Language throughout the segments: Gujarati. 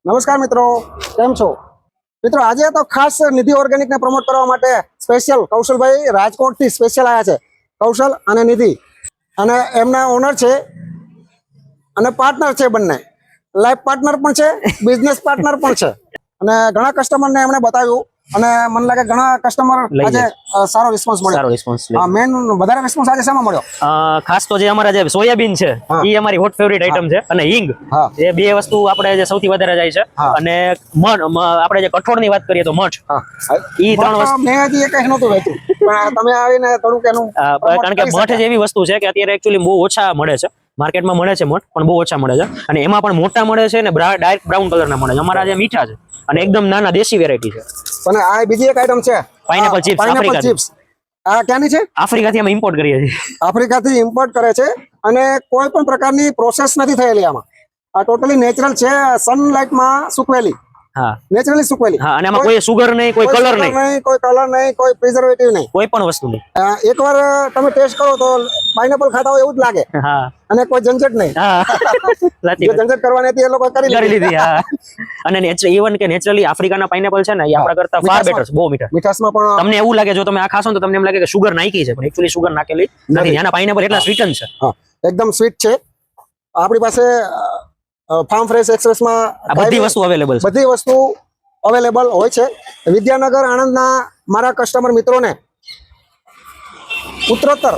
નમસ્કાર મિત્રો, કેમ છો મિત્રો? આજે તો ખાસ નિધિ ઓર્ગેનિક ને પ્રમોટ કરવા માટે સ્પેશિયલ કૌશલભાઈ રાજકોટથી સ્પેશિયલ આવ્યા છે. કૌશલ અને નિધિ, અને એમના ઓનર છે અને પાર્ટનર છે, બંને લાઈફ પાર્ટનર પણ છે, બિઝનેસ પાર્ટનર પણ છે. અને ઘણા કસ્ટમરને એમણે બતાવ્યું અને મને લાગે ઘણા કસ્ટમર આજે સારો રિસ્પોન્સ મળ્યો. મેન વધારે રિસ્પોન્સ આજે શેમાં મળ્યો? ખાસ તો જે અમારા જે સોયાબીન છે એ અમારી હોટ ફેવરિટ આઈટમ છે, અને હિંગ, એ બે વસ્તુ આપણે જે સૌથી વધારે જાય છે. અને આપણે જે કઠોળની વાત કરીએ તો મઠ, ઈ ત્રણ વસ્તુ મેં હજી એક નહોતું વેચ્યું, પણ તમે આવીને થોડુંક એનું, કારણ કે મઠ જ એવી વસ્તુ છે કે અત્યારે એકચ્યુઅલી બહુ ઓછા મળે છે. માર્કેટમાં મળે છે મઠ, પણ બહુ ઓછા મળે છે, અને એમાં પણ મોટા મળે છે ને ડાર્ક બ્રાઉન કલરના મળે છે. અમારા જે મીઠા છે અને એકદમ નાના દેશી વેરાયટી છે. અને આ બીજી એક આઈટમ છે પાઇનેપલ ચિપ્સ. Pineapple chips. આ ક્યાંની છે? આફ્રિકાથી અમે ઇમ્પોર્ટ કરીએ છીએ. આફ્રિકાથી ઇમ્પોર્ટ કરે છે, અને કોઈ પણ પ્રકારની પ્રોસેસ નથી થયેલી આમાં. આ ટોટલી નેચરલ છે, સનલાઇટમાં સુકવેલી. હા, નેચરલી સુકવેલી. હા, અને આમાં કોઈ સુગર નહીં, કોઈ કલર નહીં, કોઈ કલર નહીં, કોઈ પ્રિઝર્વેટિવ નહીં, કોઈ પણ વસ્તુ નહીં. એકવાર તમે ટેસ્ટ કરો તો પાઇનેપલ ખાતા હોય એવું જ લાગે. હા, અને કોઈ ઝંઝટ નહીં. હા, સાચી જે ઝંઝટ કરવાની હતી એ લોકો કરી લીધી. હા, અને ઇવન કે નેચરલી આફ્રિકાના પાઇનેપલ છે ને, એ આપણા કરતા ફાર બેટર છે, બહુ મીઠા. મીઠાસમાં પણ તમને એવું લાગે, જો તમે આ ખાશો તો તમને એમ લાગે કે સુગર નાખી છે, પણ એકચ્યુઅલી સુગર નાખેલી નથી. આના પાઇનેપલ એટલા સ્વીટન છે. હા, એકદમ સ્વીટ છે. આપણી પાસે ફાર્મ ફ્રેશ એક્સપ્રેસમાં બધી વસ્તુ અવેલેબલ છે. બધી વસ્તુ અવેલેબલ હોય છે. વિદ્યાનગર આણંદના મારા કસ્ટમર મિત્રોને ઉત્તરોત્તર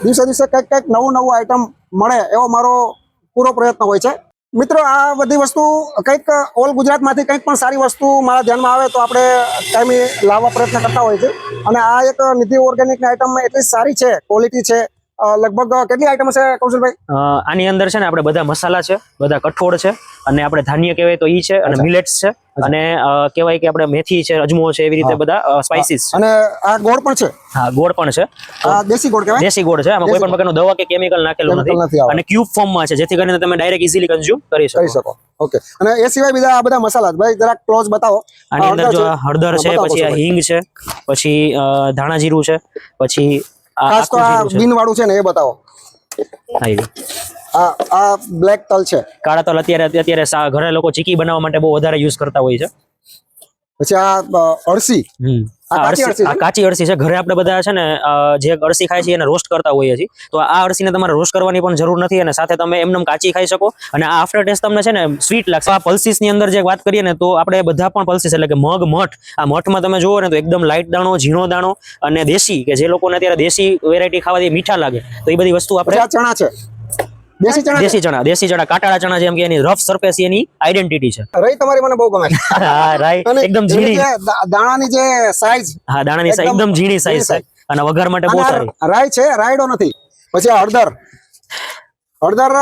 દિવસે કંઈક નવું આઈટમ મળે એવો મારો પૂરો પ્રયત્ન હોય છે. મિત્રો, આ બધી વસ્તુ કંઈક ઓલ ગુજરાતમાંથી કંઈક પણ સારી વસ્તુ મારા ધ્યાનમાં આવે તો આપણે કાયમી લાવવા પ્રયત્ન કરતા હોય છે. અને આ એક નિધિ ઓર્ગેનિકની આઈટમ એટલી સારી છે, ક્વોલિટી છે. લગભગ કેટલી આઈટમ છે કૌશલભાઈ? આની અંદર છે ને આપણે બધા મસાલા છે, બધા કઠોળ છે, અને આપણે ધાન્ય કહેવાય તો ઈ છે, અને મિલેટ્સ છે, અને કહેવાય કે આપણે મેથી છે, અજમો છે, એવી રીતે બધા સ્પાઇસીસ છે. અને આ ગોળ પણ છે. હા, ગોળ પણ છે. આ દેશી ગોળ કહેવાય. દેશી ગોળ છે. આમાં કોઈ પણ પ્રકારનું દવા કે કેમિકલ નાખેલું નથી, અને ક્યુબ ફોર્મમાં છે, જેથી કરીને તમે ડાયરેક્ટ ઈઝીલી કન્ઝ્યુમ કરી શકો. ઓકે. અને એ સિવાય બીજા આ બધા મસાલા ભાઈ જરાક ક્લોઝ બતાવો. આની અંદર જો હળદર છે, પછી આ હિંગ છે, પછી ધાણા જીરું છે, પછી ખાસ તો આ બીન વાળું છે ને એ બતાવો. આ બ્લેક તલ છે. કાળા તલ અત્યારે ઘરે લોકો ચીકી બનાવવા માટે બહુ વધારે યુઝ કરતા હોય છે. પછી આ અળસી. આ કાચી અળસી છે. ઘરે આપણે બધા છે ને જે અળસી ખાય છે એને રોસ્ટ કરતા હોઈએ છીએ, તો આ અળસીને તમારે રોસ્ટ કરવાની પણ જરૂર નથી, અને સાથે તમે એમને કાચી ખાઈ શકો. અને આ આફ્ટર ટેસ્ટ તમને છે ને સ્વીટ લાગશે. આ પલ્સીસ ની અંદર જે વાત કરીએ ને, તો આપણે બધા પણ પલ્સીસ એટલે કે મગ, મઠ, આ મઠમાં તમે જુઓ ને તો એકદમ લાઇટ દાણો, ઝીણો દાણો, અને દેશી, કે જે લોકોને અત્યારે દેશી વેરાયટી ખાવાથી મીઠા લાગે, તો એ બધી વસ્તુ આપણે. ચણા છે, દેશી ચણા, કાટાળા ચણા, જેમ કે એની રફ સરફેસ એની આઈડેન્ટિટી છે. રહી તમારી મને બહુ ગમે છે. હા, રાઈટ, એકદમ ઝીણી. દાણાની જે સાઈઝ, હા, દાણાની સાઈઝ એકદમ ઝીણી સાઈઝ છે, અને વઘાર માટે બહુ સારી. રાઈ છે, રાયડો નથી. પછી હળદર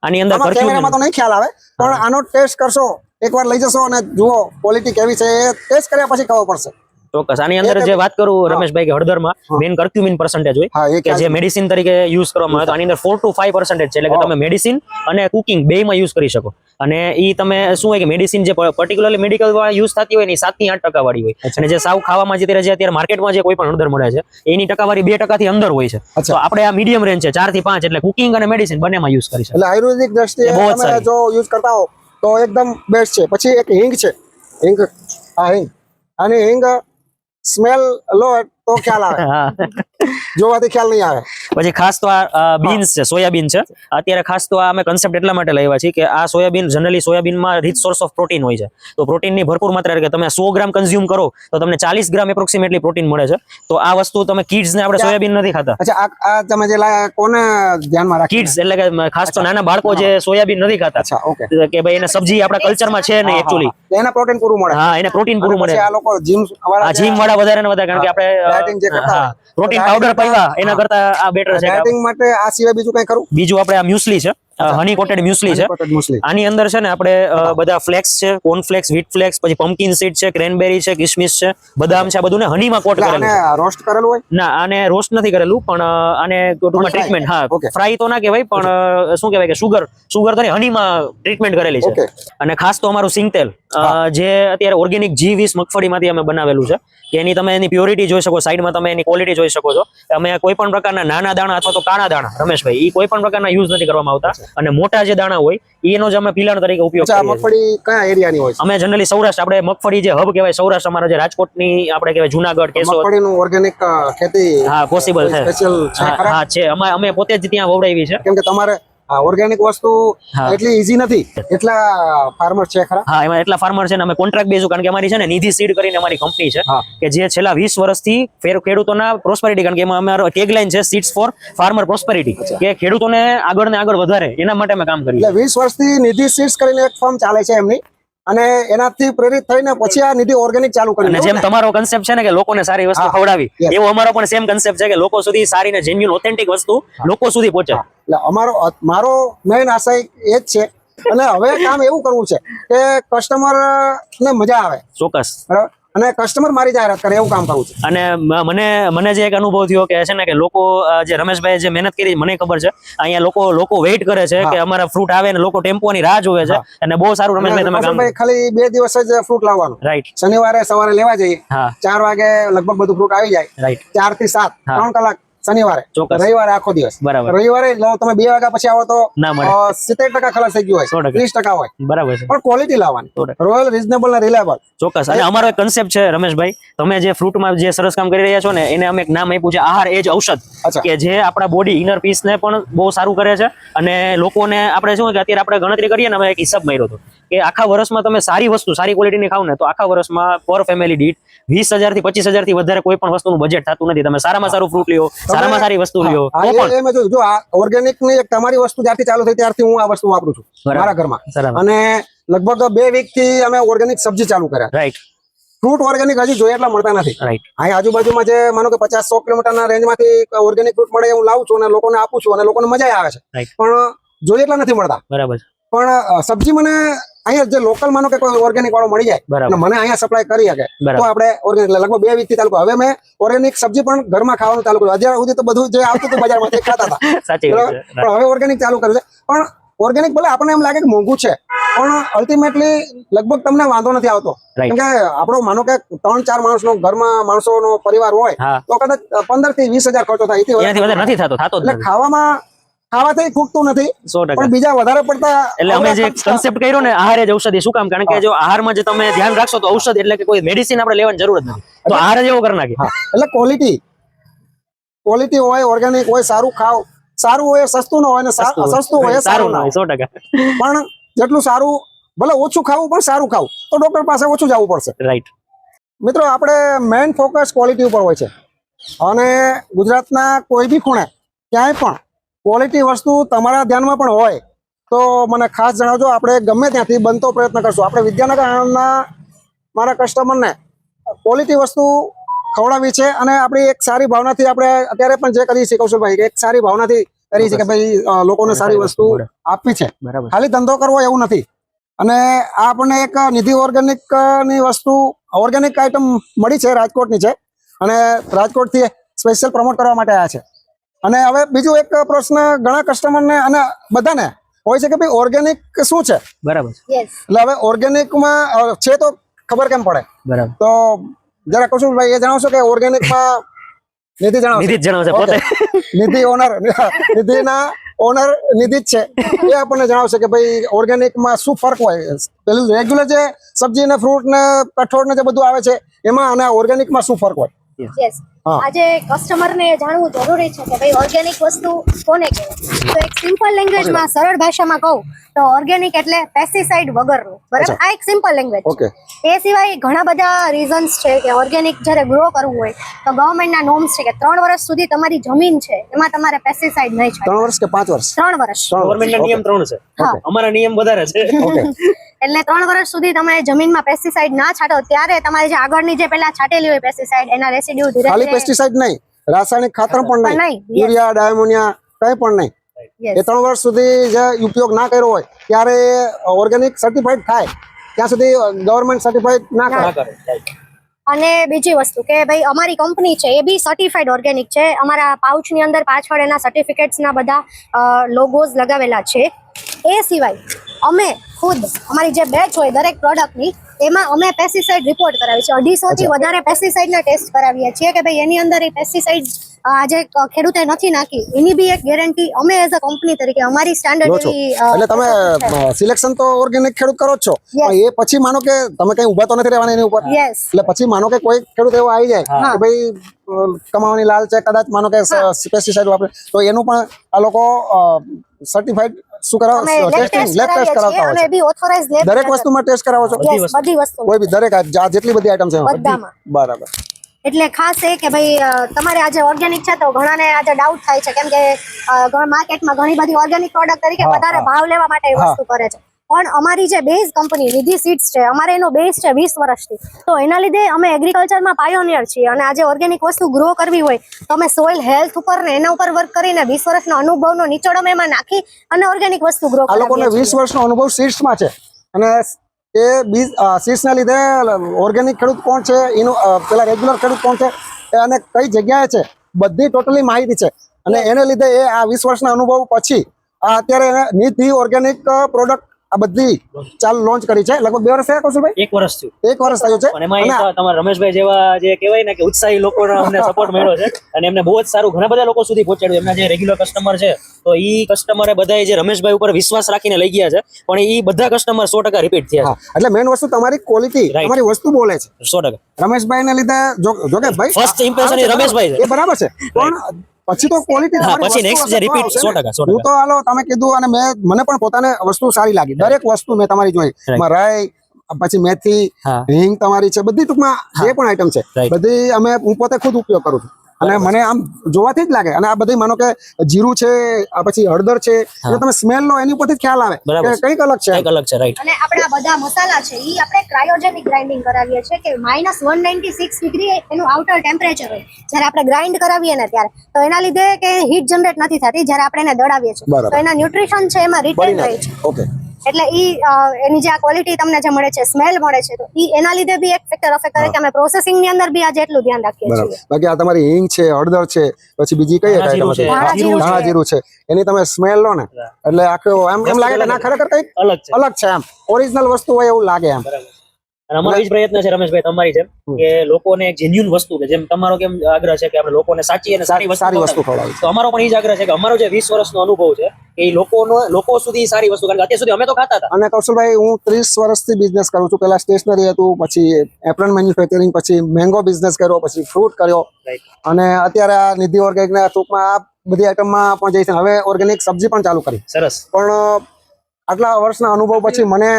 આની અંદર કેમેરામાં તો નહીં ખ્યાલ આવે, પણ આનો ટેસ્ટ કરશો, એકવાર લઈ જશો અને જુઓ ક્વોલિટી કેવી છે. એ ટેસ્ટ કર્યા પછી ખબર પડશે. ચોક્કસ. આની અંદર જે વાત કરું રમેશભાઈ, કે હળદરમાં મેઇન કર્ક્યુમિન પર્સન્ટેજ હોય, કે જે મેડિસિન તરીકે યુઝ કરવામાં આવે, તો આની અંદર 4 to 5% છે. એટલે કે તમે મેડિસિન અને કુકિંગ બેયમાં યુઝ કરી શકો. અને ઈ તમે શું હોય કે મેડિસિન જે પર્ટિક્યુલરલી મેડિકલ યુઝ થતી હોય ને, 7 થી 8% વાળી હોય, અને જે સાવ ખાવામાં જે અત્યારે માર્કેટમાં જે કોઈ પણ હળદર મળે છે, એની ટકાવારી 2% થી અંદર હોય છે. તો આપણે આ મીડિયમ રેન્જ છે, 4 થી 5, એટલે કુકિંગ અને મેડિસિન બંનેમાં યુઝ કરી શકો. એટલે આયુર્વેદિક દ્રષ્ટિએ તમે જો યુઝ કરતા હો તો એકદમ બેસ્ટ છે. પછી એક હિંગ છે. આની હિંગ સ્મેલ લો તો ખ્યાલ આવે, જોવાથી ખ્યાલ નહીં આવે. પછી ખાસ તો આ બીન્સ છે, સોયાબીન છે. અત્યારે ખાસ તો અમે કન્સેપ્ટ એટલા માટે લાવ્યા છીએ કે આ સોયાબીન, જનરલી સોયાબીનમાં રિચ સોર્સ ઓફ પ્રોટીન હોય છે. તો પ્રોટીનની ભરપૂર માત્રા, કે તમે 100 ગ્રામ કન્ઝ્યુમ કરો તો તમને 40 ગ્રામ એપ્રોક્સિમેટલી પ્રોટીન મળે છે. તો આ વસ્તુ તમે કિડ્સને, આપણે સોયાબીન નથી ખાતા. અચ્છા, આ તમે જે કોને ધ્યાનમાં રાખી? કિડ્સ એટલે કે ખાસ તો નાના બાળકો જે સોયાબીન નથી ખાતા. અચ્છા, ઓકે. કે ભાઈ એને સબ્જી આપણા કલ્ચરમાં છે ને, એકચ્યુઅલી એને પ્રોટીન પૂરું મળે. હા, એને પ્રોટીન પૂરું મળે. આ લોકો જીમ વાળા વધારે ને વધારે, કારણ કે આપણે પ્રોટીન પાવડર પીવા એના કરતા આ બેટર છે. ડાયટિંગ માટે આ સિવાય બીજું કઈ ખરું? બીજું આપણે આ મ્યુસ્લી છે, હની કોટેડ મ્યુસ્લી છે. આની અંદર છે ને આપણે બધા ફ્લેક્સ છે, કોર્નફ્લેક્સ, વ્હીટ ફ્લેક્સ, પછી પમ્પકિન સીડ છે, ક્રેનબેરી છે, કિશમિશ છે, બદામ છે. આ બધું ને હનીમાં કોટ કરેલું. રોસ્ટ કરેલું હોય? ના, આને રોસ્ટ નથી કરેલું, પણ આને ટૂંકમાં ટ્રીટમેન્ટ, હા, ફ્રાય તો ના કહેવાય, પણ શું કહેવાય કે સુગર તો હનીમાં ટ્રીટમેન્ટ કરેલી છે. અને ખાસ તો અમારું સિંગ તેલ, જે અત્યારે ઓર્ગેનિક G20 મગફળીમાંથી અમે બનાવેલું છે કે એની તમે એની પ્યોરિટી જોઈ શકો, સાઈડમાં તમે એની ક્વોલિટી જોઈ શકો છો. અમે કોઈ પણ પ્રકારના નાના દાણા અથવા તો કાળા દાણા રમેશભાઈ એ કોઈ પણ પ્રકારના યુઝ નથી કરવામાં આવતા, અને મોટા જે દાણા હોય એનો જ અમે પિલાણ તરીકે ઉપયોગ કરીએ છીએ. મગફળી કયા એરિયાની હોય છે? અમે જનરલી સૌરાષ્ટ્ર, આપણે મગફળી જે હબ કહેવાય સૌરાષ્ટ્ર, અમારા જે રાજકોટની આપણે કહેવાય જુનાગઢ, કેશોદ, મગફળીનું ઓર્ગેનિક ખેતી હા પોસિબલ છે. સ્પેશિયલ છે ખરા? હા છે, અમે પોતે જ ત્યાં વવડાવી છે. કેમ કે તમારે ઓર્ગેનિક વસ્તુ એટલી ઈઝી નથી, એટલા ફાર્મર છે ખરા? હા, એમાં એટલા ફાર્મર છે ને અમે કોન્ટ્રાક્ટ બેઝ, કારણ કે અમારી છે ને નિધિ સીડ કરીને અમારી કંપની છે કે જે છેલ્લા 20 વર્ષથી ખેડૂતોના પ્રોસ્પેરિટી, કારણ કે એમાં અમારો ટેગલાઇન છે સીડ્સ ફોર ફાર્મર પ્રોસ્પેરિટી, કે ખેડૂતોને આગળ ને આગળ વધારે એના માટે અમે કામ કરીએ. એટલે 20 વર્ષથી નિધિ સીડ્સ કરીને એક ફર્મ ચાલે છે એમની, અને એનાથી પ્રેરિત થઈને પછી આ નિધિ ઓર્ગેનિક ચાલુ કર્યું. અને જેમ તમારો કન્સેપ્ટ છે ને કે લોકોને સારી વસ્તુ ખવડાવી, એવો અમારો પણ સેમ કન્સેપ્ટ છે કે લોકો સુધી સારી ને જેન્યુઇન ઓથેન્ટિક વસ્તુ લોકો સુધી પહોંચે. એટલે મારો મેઇન આશય એ જ છે. અને હવે કામ એવું કરવું છે કે કસ્ટમર ને મજા આવે. ચોક્કસ. બરાબર, અને કસ્ટમર મારી જાહેરાત કરે એવું કામ કરવું છે. અને મને જે એક અનુભવ થયો કે છે ને કે લોકો જે રમેશભાઈ જે મહેનત કરી મને ખબર છે, અહીંયા લોકો વેઇટ કરે છે કે અમારા ફ્રૂટ આવે ને લોકો ટેમ્પોની રાહ જોવે છે, અને બહુ સારું રમેશભાઈ તમે કામ. ખાલી 2 દિવસ જ ફ્રૂટ લાવવાનું. રાઈટ. શનિવારે સવારે લેવા જઈએ, 4 વાગે લગભગ બધું ફ્રૂટ આવી જાય. રાઈટ. 4 થી 7 3 કલાક શનિવારે, રવિવારે આખો દિવસ. બરાબર. રવિવારે લો તમે 2 વાગ્યા પછી આવો તો ના મળે. 70% ખલાસ થઈ ગયું હોય, 30% હોય. બરાબર છે. પણ ક્વોલિટી લાવવાની, રોયલ, રીઝનેબલ ને રિલાયબલ. ચોક્કસ. અને અમારો એક કન્સેપ્ટ છે રમેશભાઈ, તમે જે ફ્રૂટમાં જે સરસ કામ કરી રહ્યા છો ને એને અમે એક નામ આપ્યું છે આહાર એજ ઔષધ, કે જે આપણા બોડી ઇનર પીસ ને પણ બહુ સારું કરે છે. અને લોકોને આપણે શું કે અત્યારે આપણે ગણતરી કરીએ ને, અમે એક હિસાબ માર્યો હતો કે આખા વર્ષમાં તમે સારી વસ્તુ સારી ક્વોલિટીની ખાવ ને તો આખા વર્ષમાં પર ફેમિલી દીઠ 20,000 થી 25,000 થી વધારે કોઈ પણ વસ્તુનું બજેટ થતું નથી. તમે સારામાં સારું ફ્રૂટ લ્યો, સારામાં સારી વસ્તુ લ્યો તો પણ. જો આ ઓર્ગેનિક ની એક તમારી વસ્તુ જ્યારથી ચાલુ થઈ ત્યારથી હું આ વસ્તુ વાપરું છું મારા ઘરમાં, અને લગભગ 2 વીક થી અમે ઓર્ગેનિક સબ્જી ચાલુ કર્યા. રાઈટ. ફ્રૂટ ઓર્ગેનિક હજી જોઈએ એટલા મળતા નથી. રાઈટ. અહીં આજુબાજુમાં જે માનો કે 50-100 કિલોમીટરના રેન્જમાંથી ઓર્ગેનિક ફ્રૂટ મળે હું લાવું છું અને લોકોને આપું છું, અને લોકોને મજા આવે છે, પણ જોઈએ એટલા નથી મળતા. બરાબર. પણ સબ્જી મને અહીંયા જે લોકલ માનો કે કોઈ ઓર્ગેનિક વાળો મળી જાય અને મને અહીંયા સપ્લાય કરી શકે તો આપણે ઓર્ગેનિક, લગભગ 2 વીક થી ચાલુ. હવે મેં ઓર્ગેનિક સબ્જી પણ ઘરમાં ખાવાનું ચાલુ કર્યું. અત્યાર સુધી તો બધું જે આવતું હતું બજારમાંથી ખાતા હતા. સાચી વાત છે. પણ હવે ઓર્ગેનિક ચાલુ કર્યું છે. પણ ઓર્ગેનિક ભલે આપણને એમ લાગે કે મોંઘું છે, પણ અલ્ટિમેટલી લગભગ તમને વાંધો નથી આવતો. કેમ કે આપણો માનો કે 3-4 માણસનો ઘરમાં માણસોનો પરિવાર હોય તો કદાચ 15 થી 20,000 ખર્ચો થાય, એનાથી વધારે નથી થતો. એટલે ખાવાથી ખૂટતું નથી, પણ બીજા વધારે પડતા. એટલે અમે જે કન્સેપ્ટ કર્યો ને આહાર જ ઔષધિ, શું કામ? કારણ કે જો આહારમાં જે તમે ધ્યાન રાખશો તો ઔષધ, એટલે કે કોઈ મેડિસિન આપણે લેવાની જરૂર જ નથી, તો આહાર જ એવો કરી નાખી. એટલે ક્વોલિટી હોય, ઓર્ગેનિક હોય, સારું ખાવ. સારું હોય સસ્તું ન હોય, ને સસ્તું હોય સારું ના હોય. 100%. પણ જેટલું સારું, ભલે ઓછું ખાવું પણ સારું ખાવું, તો ડોક્ટર પાસે ઓછું જવું પડશે. રાઈટ. મિત્રો, આપણે મેઇન ફોકસ ક્વોલિટી ઉપર હોય છે, અને ગુજરાતના કોઈ બી ખૂણે ક્યાંય પણ ક્વોલિટી વસ્તુ તમારા ધ્યાનમાં પણ હોય તો મને ખાસ જણાવજો. આપણે ગમે ત્યાંથી બનતો પ્રયત્ન કરશું. આપણે વિદ્યાનગર આણંદના મારા કસ્ટમરને ક્વોલિટી વસ્તુ ખવડાવી છે, અને આપણી એક સારી ભાવનાથી આપણે અત્યારે પણ જે કરીએ છીએ કૌશલભાઈ, એક સારી ભાવનાથી કરી છે કે ભાઈ લોકોને સારી વસ્તુ આપવી છે, ખાલી ધંધો કરવો એવું નથી. અને આપણને એક નિધિ ઓર્ગેનિક ની વસ્તુ, ઓર્ગેનિક આઈટમ મળી છે, રાજકોટની છે, અને રાજકોટથી સ્પેશિયલ પ્રમોટ કરવા માટે આવ્યા છે. અને હવે બીજું એક પ્રશ્ન ઘણા કસ્ટમરને અને બધાને હોય છે કે ભાઈ ઓર્ગેનિક શું છે? બરાબર. એટલે હવે ઓર્ગેનિકમાં છે તો ખબર કેમ પડે? બરાબર. તો જરા કૌશલભાઈ એ જણાવશો કે ઓર્ગેનિકમાં નિધિ જણાવશે પોતે. નિધિ ઓનર, નિધિના ઓનર નિધિ જ છે, એ આપણને જણાવશે કે ભાઈ ઓર્ગેનિકમાં શું ફરક હોય. પેલું રેગ્યુલર જે સબ્જી ને ફ્રૂટ ને કઠોળ ને જે બધું આવે છે એમાં, અને ઓર્ગેનિકમાં શું ફરક હોય? યસ, આજે કસ્ટમરને જાણવું જરૂરી છે કે ભાઈ ઓર્ગેનિક વસ્તુ કોને કહેવાય. તો એક સિમ્પલ લેંગ્વેજમાં, સરળ ભાષામાં કહું તો ઓર્ગેનિક એટલે પેસ્ટિસાઇડ વગરનું. બરાબર, આ એક સિમ્પલ લેંગ્વેજ છે. એ સિવાય ઘણા બધા રીઝન્સ છે કે ઓર્ગેનિક જ્યારે ગ્રો કરવું હોય તો ગવર્મેન્ટના નોર્મ્સ છે કે 3 વર્ષ સુધી તમારી જમીન છે એમાં તમારે પેસ્ટિસાઇડ નહીં છાંટવું. 3 વર્ષ કે 5 વર્ષ? 3 વર્ષ. ગવર્મેન્ટના નિયમ 3 છે, અમારા નિયમ વધારે છે. એટલે 3 વર્ષ સુધી તમે જમીનમાં પેસ્ટિસાઇડ ના છાંટો ત્યારે તમારી જે આગળની જે પેલા છાંટેલી હોય પેસ્ટિસાઇડ, એના રેસિડ્યુ ધીરે ખાલી પેસ્ટિસાઇડ નહીં, રાસાયણિક ખાતર પણ નહીં, યુરિયા, ડાયમોનિયા કંઈ પણ નહીં. એ 3 વર્ષ સુધી જે ઉપયોગ ના કર્યો હોય ત્યારે ઓર્ગેનિક સર્ટિફાઈડ થાય ત્યાં સુધી ગવર્મેન્ટ સર્ટિફાઈડ ના કરે. અને બીજી વસ્તુ કે ભાઈ અમારી કંપની છે એ બી સર્ટિફાઈડ ઓર્ગેનિક છે. અમારા પાઉચની અંદર પાછળ એના સર્ટિફિકેટ્સના બધા લોગોઝ લગાવેલા છે. એ સિવાય અમે ખુદ અમારી જે બેચ હોય દરેક પ્રોડક્ટની એમાં અમે પેસ્ટિસાઇડ રિપોર્ટ કરાવી છે 250 થી વધારે પેસ્ટિસાઇડના ટેસ્ટ કરાવીએ છીએ કે ભાઈ એની અંદર એ પેસ્ટિસાઇડ આજે ખેડૂતે નથી નાખી એની બી એક ગેરંટી અમે એઝ અ કંપની તરીકે અમારી લો સ્ટાન્ડર્ડ છો એવી એટલે તમે સિલેક્શન તો ઓર્ગેનિક ખેડૂત કરો જ છો પણ એ પછી માનો કે તમે કઈ ઊભા તો નથી રહેવાના એની ઉપર યસ એટલે પછી માનો કે કોઈ ખેડૂત એવો આવી જાય કે ભાઈ કમાવાની લાલ છે કદાચ માનો કે પેસ્ટિસાઇડ વાપરે તો એનું પણ આ લોકો સર્ટિફાઈડ શું કરાવો અમે lab testing test lab test કરાવીએ છીએ કરાવતા હોય અને છે બી ઓથોરાઇઝડ લેબ દરેક વસ્તુમાં ટેસ્ટ કરાવો છો બધી વસ્તુ કોઈ બી દરેક જેટલી બધી આઈટમ છે એમાં? બધામાં. બરાબર એટલે ખાસ એ કે ભાઈ તમારે આજે ઓર્ગેનિક છે તો ઘણાને આજે ડાઉટ થાય છે કેમ કે માર્કેટમાં ઘણી બધી ઓર્ગેનિક પ્રોડક્ટ તરીકે વધારે ભાવ લેવા માટે એ વસ્તુ કરે છે પણ અમારી જે બેઝ કંપની નિધિ સીડ્સ છે અમારે એનો બેઝ છે 20 વર્ષથી તો એના લીધે અમે એગ્રીકલ્ચરમાં પાયોનિયર છીએ અને આજે ઓર્ગેનિક વસ્તુ ગ્રો કરવી હોય તો અમે સોઇલ હેલ્થ ઉપર ને એના ઉપર વર્ક કરીને 20 વર્ષના અનુભવનો નિચોડ અમે એમાં નાખી અને ઓર્ગેનિક વસ્તુ ગ્રો આ લોકોને 20 વર્ષનો અનુભવ સીડ્સમાં છે અને એ સીડ્સના લીધે ઓર્ગેનિક ખેડૂત કોણ છે એનું પેલા રેગ્યુલર ખેડૂત કોણ છે અને કઈ જગ્યાએ છે બધી ટોટલી માહિતી છે અને એને લીધે એ આ 20 વર્ષના અનુભવ પછી આ અત્યારે નિધિ ઓર્ગેનિક પ્રોડક્ટ આ બધી ચાલુ લોન્ચ કરી છે લગભગ 2 વર્ષ થયા કૌશલભાઈ 1 વર્ષ થયું 1 વર્ષ થયું છે અને એમાં તમારા રમેશભાઈ જેવા જે કહેવાય ને કે ઉત્સાહી લોકોનો અમને સપોર્ટ મળ્યો છે અને એમને બહુ જ સારું ઘણા બધા લોકો સુધી પહોંચાડ્યું એમના જે રેગ્યુલર કસ્ટમર છે તો ઈ કસ્ટમરે બધાએ જે રમેશભાઈ ઉપર વિશ્વાસ રાખીને લઈ ગયા છે પણ ઈ બધા કસ્ટમર 100% રિપીટ થયા એટલે મેઇન વસ્તુ તમારી ક્વોલિટી Right. તમારી વસ્તુ બોલે છે છે 100% રમેશભાઈ ને લીધે જો કે ભાઈ First impression એ રમેશભાઈ છે. એ બરાબર છે પણ પછી તો ક્વોલિટી હા, પછી next જે repeat 100%. હું તો હાલો તમે કીધું અને મને પણ પોતાને વસ્તુ સારી લાગી દરેક વસ્તુ મેં તમારી જોઈ Right. રાઈ પછી મેથી હા. હિંગ તમારી છે બધી ટૂંકમાં જે પણ આઈટમ છે Right. બધી હું પોતે ખુદ ઉપયોગ કરું છું અને મને આમ જોવાથી જ લાગે અને આ બધી માનો કે જીરું છે આ પછી હળદર છે એટલે તમે સ્મેલ લો એની ઉપરથી જ ખ્યાલ આવે બરાબર કે કંઈક અલગ છે કંઈક અલગ છે રાઈટ અને આપણા બધા મસાલા છે ઈ આપણે ક્રાયોજેનિક ગ્રાઇન્ડિંગ કરાવીએ છીએ કે -196 ડિગ્રી એનું આઉટર ટેમ્પરેચર હોય જ્યારે આપણે ગ્રાઇન્ડ કરાવીએ ને ત્યારે તો એના લીધે કે હીટ જનરેટ નથી થતી જ્યારે આપણે એને દળાવીએ છીએ બરાબર. તો એના ન્યુટ્રિશન છે એમાં રિટેન રહે છે ઓકે એટલે ઈ એની જે આ ક્વોલિટી તમને જે મળે છે સ્મેલ મળે છે તો ઈ એના લીધે બી એક ફેક્ટર અફેક્ટ કરે કે અમે પ્રોસેસિંગ ની અંદર બી આજે એટલું ધ્યાન રાખીએ બરાબર છીએ બાકી આ તમારી હિંગ છે હળદર છે પછી બીજી કઈ ધાણા આઈટમ જીરું છે, ધાણા જીરું ધાણા છે. જીરું છે એની તમે સ્મેલ લો ને એટલે આખું એમ લાગે કે ના ખરેખર કઈક અલગ છે અલગ છે એમ ઓરિજિનલ વસ્તુ હોય એવું લાગે એમ બરાબર અને અમારો એ જ પ્રયત્ન છે રમેશભાઈ તમારી જેમ કે લોકોને એક જેન્યુન વસ્તુ કે જેમ તમારો કેમ આગ્રહ છે કે આપણે લોકોને સાચી અને સારી સારી વસ્તુ વસ્તુ ખવડાવી તો અમારો પણ એ જ આગ્રહ છે કે અમારો જે 20 વર્ષનો અનુભવ છે એ લોકો સુધી સારી વસ્તુ કારણ કે અત્યાર સુધી અમે તો ખાતા હતા અને કૌશલભાઈ હું 30 વર્ષથી બિઝનેસ કરું છું પેલા સ્ટેશનરી હતું પછી એપ્રન મેન્યુફેક્ચરિંગ પછી મેંગો બિઝનેસ કર્યો પછી ફ્રૂટ કર્યો રાઈટ અને અત્યારે આ નિધિ ઓર્ગેનિકના ટૂંકમાં આ બધી આઈટમમાં પણ જઈ છે હવે ઓર્ગેનિક સબ્જી પણ ચાલુ કરી સરસ પણ આટલા વર્ષના અનુભવ પછી મને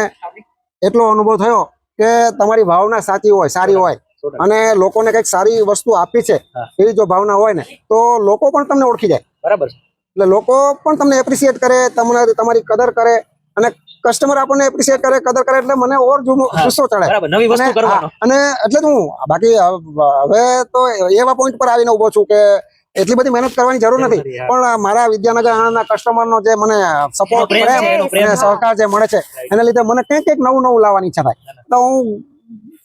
એટલો અનુભવ થયો કે તમારી ભાવના સાચી હોય સારી હોય અને લોકોને કંઈક સારી વસ્તુ આપી છે હા. એવી જો ભાવના હોય ને તો લોકો પણ તમને ઓળખી જાય બરાબર છે એટલે લોકો પણ તમને એપ્રિશિએટ કરે તમને તમારી કદર કરે અને કસ્ટમર આપણને એપ્રિશિએટ કરે કદર કરે એટલે મને ઓર જુસ્સો ચડે બરાબર નવી વસ્તુ અને કરવાનો અને એટલે જ હું બાકી હવે તો એવા પોઈન્ટ પર આવીને ઉભો છું કે એટલી બધી મહેનત કરવાની જરૂર જરૂર નથી નથી, હા. પણ મારા વિદ્યાનગર આણંદના કસ્ટમરનો જે મને સપોર્ટ એનો પ્રેમ છે, એનો પ્રેમ અને છે. સહકાર જે મળે છે એના લીધે મને કંઈક નવું લાવવાની ઈચ્છા થાય તો હું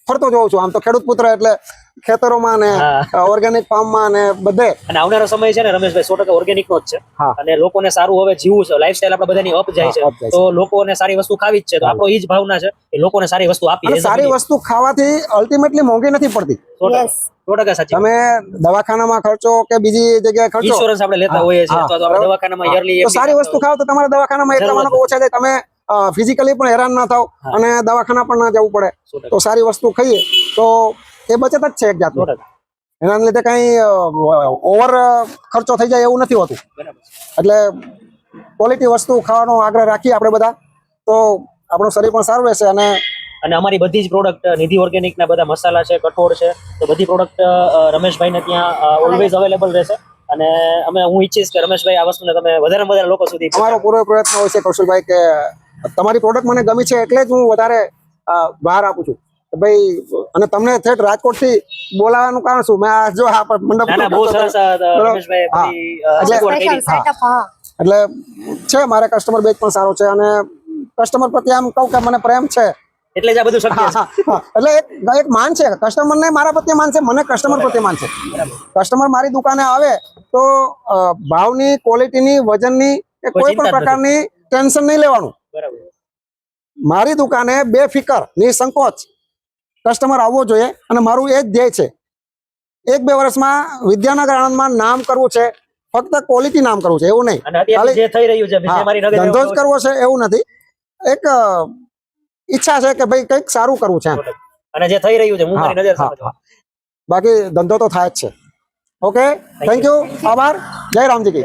ફરતો જોઉં છું આમ તો ખેડૂત પુત્ર એટલે ખેતરોમાં ને હા. ઓર્ગેનિક ફાર્મમાં ને બધે અને આવનારો સમય છે ને રમેશભાઈ 100% ઓર્ગેનિક નો જ છે હા. અને લોકોને સારું હવે જીવવું છે લાઈફસ્ટાઈલ આપણે બધાની અપ જાય હા, up છે જાય તો લોકોને સારી વસ્તુ ખાવી જ છે તો આપણો ઈ જ ભાવના છે કે લોકોને સારી વસ્તુ આપી અને સારી વસ્તુ ખાવાથી અલ્ટિમેટલી મોંઘી નથી પડતી યસ 100% સાચી તમે દવાખાનામાં ખર્ચો કે બીજી જગ્યાએ ખર્ચો ઇન્સ્યોરન્સ આપણે લેતા હોઈએ છીએ હા, અથવા તો આપણે દવાખાનામાં યરલી તો સારી વસ્તુ ખાવ તો તમારા દવાખાનામાં એટલા જરૂર માનો ઓછા જાય તમે ફિઝિકલી પણ હેરાન ના થાવ હા. અને દવાખાના પણ ના જવું પડે 100%. તો સારી વસ્તુ ખાઈએ તો એ બચત જ છે એક જાતની 100%. એના લીધે કઈ ઓવર ખર્ચો થઈ જાય એવું નથી હોતું બરાબર એટલે ક્વોલિટી વસ્તુ ખાવાનો આગ્રહ રાખીએ આપણે બધા તો આપણું શરીર પણ સારું રહેશે અને અને અમારી બધી જ પ્રોડક્ટ નિધિ ઓર્ગેનિક ના બધા મસાલા છે કઠોળ છે તો બધી પ્રોડક્ટ રમેશભાઈ ને ત્યાં ઓલવેઝ અવેલેબલ રહેશે અને હું ઈચ્છીશ કે રમેશભાઈ આ વસ્તુને તમે વધારે લોકો સુધી અમારો પૂરો પ્રયત્ન હોય છે કૌશલભાઈ કે તમારી પ્રોડક્ટ મને ગમી છે એટલે જ હું વધારે બહાર આપું છું કે ભાઈ અને તમને ઠેઠ રાજકોટ થી બોલાવવાનું કારણ શું મેં આ જો આ મંડપ ના બહુ સરસ રમેશભાઈ બધી એટલે સગવડ કરી. સ્પેશિયલ સેટઅપ હા એટલે છે મારે કસ્ટમર બેઝ પણ સારો છે અને કસ્ટમર પ્રત્યે આમ કહું કે મને પ્રેમ છે એટલે જ આ બધું શક્ય છે એટલે એક માન છે કસ્ટમર ને મારા પ્રત્યે માન છે મને કસ્ટમર પ્રત્યે માન છે કસ્ટમર મારી દુકાને આવે તો ભાવની ક્વોલિટીની વજનની કે કોઈ કોઈ પણ ચિંતા જ પ્રકારની ટેન્શન નહીં લેવાનું બરાબર મારી દુકાને બેફિકર નિસંકોચ કસ્ટમર આવવો જોઈએ અને મારું એ જ ધ્યેય છે 1-2 વર્ષમાં વિદ્યાનગર આણંદમાં નામ કરવું છે, ફક્ત ક્વોલિટી નામ કરવું છે એવું નહીં, અને અત્યારે જે થઈ રહ્યું છે હા, મારી નજરે ધંધો જ કરવો છે એવું નથી, એક ઈચ્છા છે કે ભાઈ કંઈક સારું કરવું છે એમ. અને જે થઈ રહ્યું છે હું મારી નજર હા, સામે હા. બાકી ધંધો તો થાય જ છે. ઓકે, થેન્ક યુ, આભાર, જય રામજી કી.